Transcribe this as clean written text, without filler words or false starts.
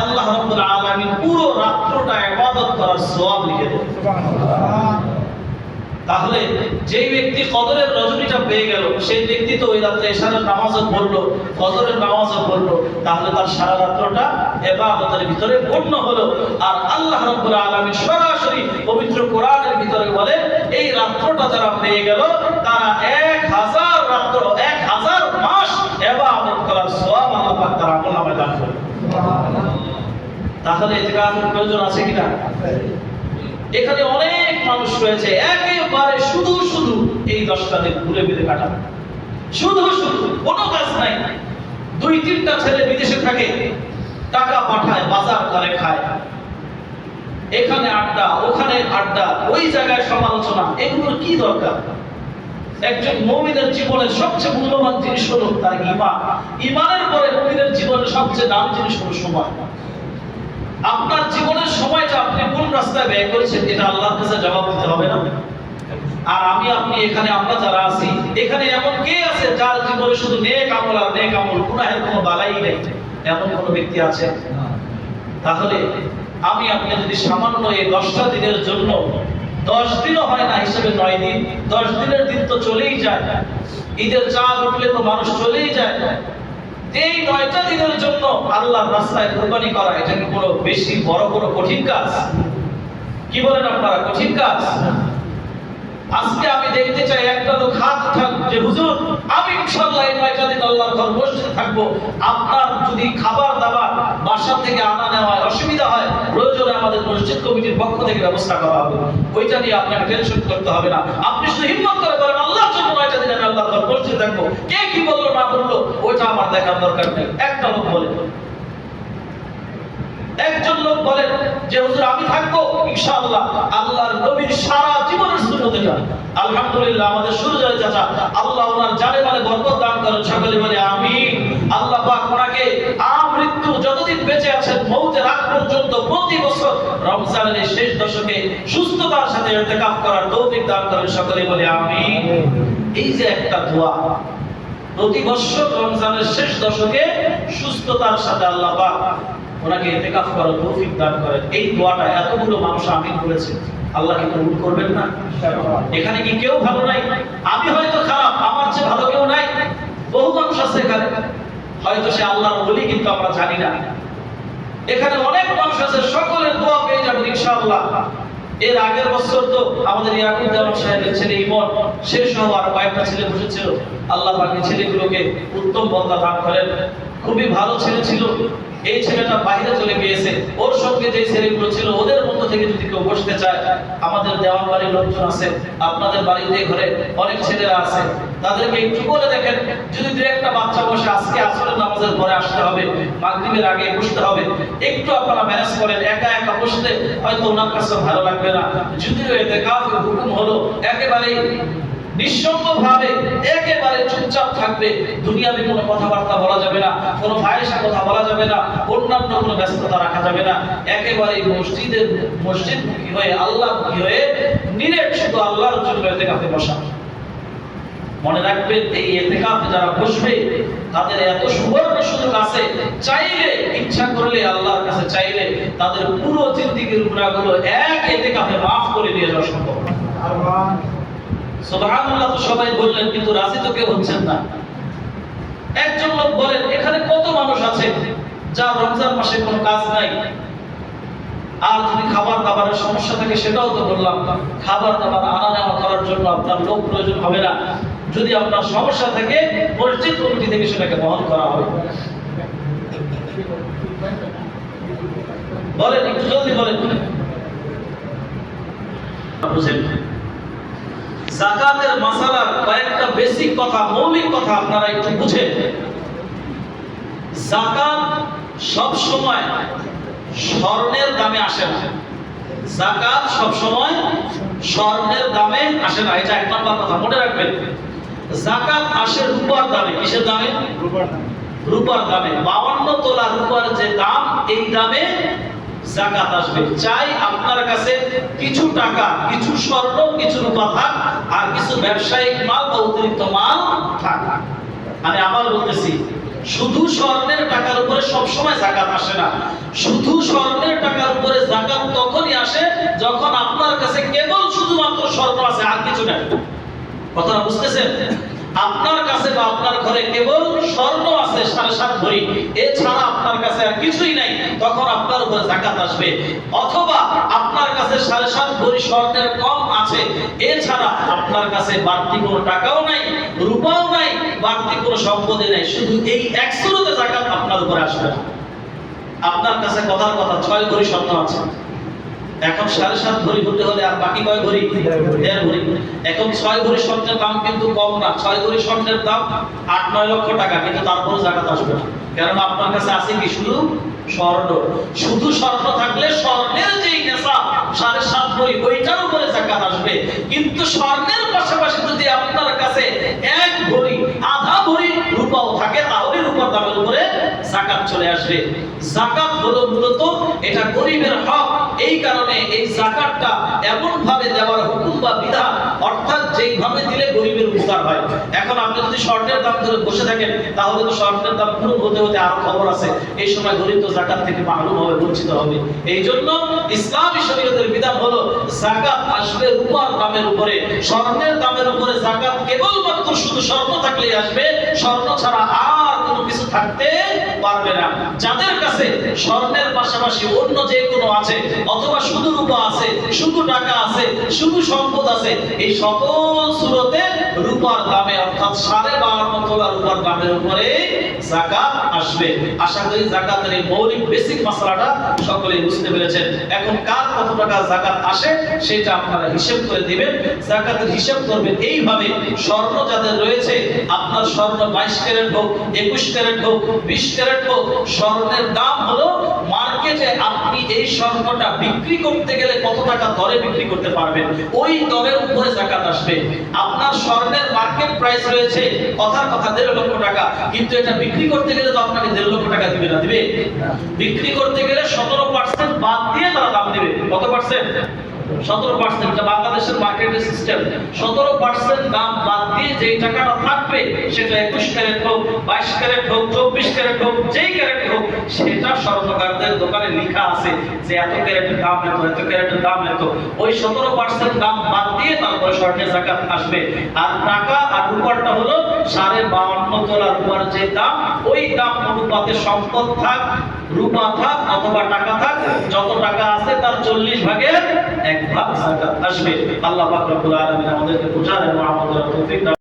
আল্লাহ রাব্বুল আলামিন পুরো রাত্রটা ইবাদত করার সওয়াব লিখে দেন। সুবহানাল্লাহ। তাহলে যেই ব্যক্তি কদরের রজনীটা পেয়ে গেল, সেই ব্যক্তি তো ওই রাতে ইশারের নামাজও পড়লো, ফজরের নামাজও পড়লো, তাহলে তার সারা রাত্রটা ইবাদতের ভিতরে পূর্ণ হলো। আর আল্লাহ রাব্বুল আলামিন সরাসরি পবিত্র কোরআনের ভিতরে বলে, এই রাত্রটা যারা পেয়ে গেল তারা 1000 রাত্র 1000 মাস ইবাদত করার সওয়াব আল্লাহ পাক তার আমলনামায় দান করে। তাহলে ইতিকাফের প্রয়োজন আছে কিনা? এখানে অনেক মানুষ রয়েছে একেবারে শুধু শুধু এই 10টা দিন ঘুরে ফিরে কাটায়, শুধু শুধু কোনো কাজ নাই। 2-3টা ছেলে বিদেশে থাকে, টাকা পাঠায়, বাজার করে খায়, এখানে আড্ডা, ওখানে আড্ডা, ওই জায়গায় সমালোচনা, এগুলোর কি দরকার? একজন মুমিনের জীবনের সবচেয়ে মূল্যবান জিনিস হলো তার ঈমান। ঈমানের পরে মুমিনের জীবনের সবচেয়ে দামি জিনিস হলো সময়। আপনার জীবনের সময়টা আপনি কোন রাস্তায় ব্যয় করেছেন, এটা আল্লাহর কাছে জবাব দিতে হবে না? আর আমি আপনি এখানে, আমরা যারা আছি এখানে, এমন কে আছে যার জীবনে শুধু নেক আমল আর নেক আমল, গুনাহের কোনো বালাই নেই? এমন কোন ব্যক্তি আছে? তাহলে আমি আপনি যদি সামান্য এই 10টা দিনের জন্য, 10 দিনও হয় না হিসেবে 9 দিন, 10 দিনের দিন তো চলেই যায়, ঈদের চাঁদ উঠলে তো মানুষ চলেই যায়, এই 9টা দিনের জন্য আল্লাহর রাস্তায় কুরবানি করা, এটা কি কোনো বেশি বড় কোনো কঠিন কাজ? কি বলেন আপনারা, কঠিন কাজ? আজকে আমি দেখতে চাই একটা লোক হাত উঠাক যে হুজুর আমি ইনশাআল্লাহ এই 9টা দিন আল্লাহর ঘর মসজিদে থাকবো। আপনার যদি খাবার দাবার বাসা থেকে আনা নেওয়া অসুবিধা হয়, প্রয়োজনে আমাদের মসজিদ কমিটির পক্ষ থেকে ব্যবস্থা করা হবে, ওইটা নিয়ে আপনাকে টেনশন করতে হবে না। আপনি শুধু হিম্মত করে বলেন আল্লাহর জন্য 9টা দিন আমি আল্লাহর ঘর মসজিদে থাকবো, কে কি বললো না বললো ওইটা আমার দেখার দরকার নেই। একটা লোক বলে, একজন লোক বলেন যে হুজুর আমি থাকবো ইনশাআল্লাহ আল্লাহর নবীর সারা জীবনের সুন্নতে যান। আলহামদুলিল্লাহ, আমাদের সুরজয় চাচা, আল্লাহ ওনার জানে মানে বরকত দান করেন, সকলে বলে আমিন। আল্লাহ পাক ওনাকে আমৃত্যু যতদিন বেঁচে আছেন মওতের আগ পর্যন্ত প্রতি বছর রমজানের এই শেষ দশকে সুস্থতার সাথে ইতিকাফ করার তৌফিক দান করেন, সকলে বলে আমিন। এই যে একটা দোয়া, প্রতি বছর রমজানের শেষ দশকে সুস্থতার সাথে আল্লাহ পাক ওনাকে ইতিকাফ করার তৌফিক দান করেন, এই দোয়াটা এতগুলো মানুষ আমিন বলেছে, আল্লাহ কি কবুল করবেন না? এখানে কি কেউ ভালো নাই? আমি হয়তো খারাপ, আমার চেয়ে ভালো কেউ নাই? বহু মানুষ আছে এখানে, হয়তো সে আল্লাহর ওলি কিন্তু আমরা জানি না। এখানে অনেক মানুষ আছে, সকলের দোয়া পেয়ে যাবেন ইনশাআল্লাহ। এর আগের বছর তো আমাদের ইয়াকুব দেওয়ান সাহেবের ছেলে ইমন, সে সহ আর কয়েকটা ছেলে বসেছিল, আল্লাহ পাক এই ছেলেগুলোকে উত্তম বদলা দান করেন। খুবই ভালো ছেলে ছিল, এই ছেলেটা বাইরে চলে গিয়েছে, ওর সঙ্গে যে ছেলেগুলো ছিল ওদের মধ্য থেকে যদি কেউ বসতে চায়, আমাদের দেওয়ান বাড়ির লোকজন আছে, আপনাদের বাড়িতে ঘরে অনেক ছেলেরা আছে, তাদেরকে একটু বলে দেখেন যদি দু একটা বাচ্চা বসে, আজকে আসরের নামাজের পরে আসতে হবে, মাগরিবের আগে বসতে হবে, একটু আপনারা ম্যানেজ করেন। একা একা বসতে হয়তো ওনার কাছে ভালো লাগবে না, যদিও ইতিকাফের হুকুম হলো একেবারে নিঃসঙ্গভাবে একেবারে চুপচাপ থাকবে, দুনিয়াবি কোনো কথাবার্তা বলা যাবে না, কোনো ফাহিশা কথা বলা যাবে না, অন্যান্য কোনো ব্যস্ততা রাখা যাবে না, একেবারে মসজিদমুখী হয়ে আল্লাহমুখী হয়ে নিরেট শুধু আল্লাহর জন্য ইতিকাফে বসা। মনে রাখবেন এই ইতিকাফে যারা বসবে তাদের এত সুবর্ণ সুযোগ আছে, চাইলে ইচ্ছা করলে আল্লাহর কাছে চাইলে তাদের পুরো জিন্দেগীর গুনাহগুলো এক ইতিকাফে মাফ করে দিয়ে যাওয়া সম্ভব। সুবহানাল্লাহ, তো সবাই বললেন কিন্তু রাজি তো কেউ হচ্ছেন না। একজন লোক বলেন এখানে কত মানুষ আছে যার রমজান মাসে কোনো কাজ নাই, আর যদি খাবার দাবারের সমস্যা থাকে সেটাও তো বললাম, খাবার দাবার আনা নেওয়া করার জন্য আপনার লোক প্রয়োজন হবে না, যদি আপনার সমস্যা থাকে মসজিদ কমিটি থেকে সেটাকে বহন করা হবে। বলেন একটু জলদি বলেন। বুঝেন যাকাতের মাসালার কয়েকটা বেসিক কথা, মৌলিক কথা আপনারা একটু বুঝেন। যাকাত সব সময় স্বর্ণের দামে আসে না, যাকাত সব সময় স্বর্ণের দামে আসে না, এটা এক নম্বর কথা মনে রাখবেন। যাকাত আসে রূপার দামে। কিসের দামে? রূপার দামে। 52 তোলা রূপার যে দাম, এই দামে যাকাত আসবে। চাই আপনার কাছে কিছু টাকা, কিছু স্বর্ণ, কিছু রূপা থাক, আর কিছু ব্যবসায়িক মাল বা অতিরিক্ত মাল থাক। আমি আবার বলতেছি, শুধু স্বর্ণের টাকার উপরে সবসময় যাকাত আসে না। শুধু স্বর্ণের টাকার উপরে যাকাত তখনই আসে যখন আপনার কাছে কেবল শুধুমাত্র স্বর্ণ আছে, আর কিছু নাই। কথাটা বুঝতেছেন? আপনার কাছে বা আপনার ঘরে কেবল স্বর্ণ আছে 7.5 ভরি, এছাড়া আপনার কাছে আর কিছুই নাই, তখন আপনার উপরে যাকাত আসবে। অথবা আপনার কাছে 7.5 ভরি স্বর্ণের কম আছে, এছাড়া আপনার কাছে বাড়তি কোনো টাকাও নাই, রূপাও নাই, বাড়তি কোনো সম্পত্তি নাই, শুধু এই এক সুরতে যাকাত আপনার উপরে আসবে। আপনার কাছে কথার কথা 6 ভরি স্বর্ণ আছে, এখন 7.5 ভরি হতে হলে আর বাকি কয় ভরি? 1.5 ভরি। এখন 6 ভরি স্বর্ণের দাম কিন্তু কম না, 6 ভরি স্বর্ণের দাম 8-9 লক্ষ টাকা, কিন্তু তারপরে যাকাত আসবে না। কারণ আপনার কাছে আছে কি? শুধু স্বর্ণ। শুধু স্বর্ণ থাকলে স্বর্ণের যেই নেশাব 7.5 ভরি, ওইটার উপরে যাকাত আসবে। কিন্তু স্বর্ণের পাশাপাশি যদি আপনার কাছে 1 ভরি, আধা ভরি রূপাও থাকে, তাহলে রূপার দামের উপরে যাকাত চলে আসবে। যাকাত হলো মূলত এটা গরিবের হক। এই কারণে এই যাকাতটা এমন ভাবে দেওয়ার হুকুম বা বিধান, অর্থাৎ যেইভাবে দিলে গরিবের উপকার হয়। এখন আপনি যদি স্বর্ণের দাম ধরে বসে থাকেন, তাহলে তো স্বর্ণের দাম পুরো হতে হতে আরো খবর আছে, এই সময় গরিব তো যাকাত থেকে মাহরুম হবে, বঞ্চিত হবে। এই জন্য ইসলামী শরীয়তের বিধান হলো যাকাত আসবে রূপার দামের উপরে, স্বর্ণের দামের উপরে যাকাত কেবলমাত্র শুধু স্বর্ণ থাকলেই আসবে, স্বর্ণ ছাড়া আর কোনো কিছু থাকতে পারবে না। যাদের কাছে স্বর্ণের পাশাপাশি অন্য যে কোনো আছে, অথবা শুধু রূপা আছে, শুধু টাকা আছে, শুধু সম্পদ আছে, এই সকল সুরতে রূপার দামে অর্থাৎ 52.5 তোলা রূপার দামের উপরে যাকাত আসবে। আশা করি যাকাতের এই মৌলিক বেসিক মাসলাটা সকলেই বুঝতে পেরেছেন। এখন কার কত টাকা যাকাত আসে সেটা আপনারা হিসাব করে দিবেন। যাকাতের হিসাব করবেন এইভাবে, স্বর্ণ যাদের রয়েছে, আপনার স্বর্ণ 22 ক্যারেট হোক, 21 ক্যারেট হোক, 20 ক্যারেট হোক, স্বর্ণের দাম হলো মার্কেটে আপনি এই স্বর্ণটা বিক্রি করতে গেলে কত টাকা দরে বিক্রি করতে পারবেন, ওই দরের উপরে যাকাত আসবে। আপনার স্বর্ণের মার্কেট প্রাইস রয়েছে কথার কথা 1.5 লক্ষ টাকা, কিন্তু এটা বিক্রি করতে গেলে তো আপনাকে 1.5 লক্ষ টাকা দিবে না, দিবে? বিক্রি করতে গেলে 17% বাদ দিয়ে তারা দাম দিবে। কত পার্সেন্ট? 17%। এটা বাংলাদেশের মার্কেটের সিস্টেম। 17% দাম বাদ দিয়ে যেই টাকাটা থাকবে, সেটা 21 ক্যারেট হোক, 22 ক্যারেট হোক, 24 ক্যারেট হোক, যেই ক্যারেট হোক, সেটা স্বর্ণকারদের দোকানে লেখা আছে যে এত ক্যারেটের দাম এত, এত ক্যারেটের দাম এত। ওই 17% দাম বাদ দিয়ে তারপরে স্বর্ণের যাকাত আসবে। আর টাকা আর রূপারটা হলো 52.5 তোলা রূপার যে দাম, ওই দাম অনুপাতে সম্পদ থাক, রূপা থাক অথবা টাকা থাক, যত টাকা আছে তার 40 ভাগের 1 ভাগ যাকাত আসবে। আল্লাহ পাক রব্বুল আলামিন আমাদেরকে বোঝার এবং আমাদের তৌফিক দান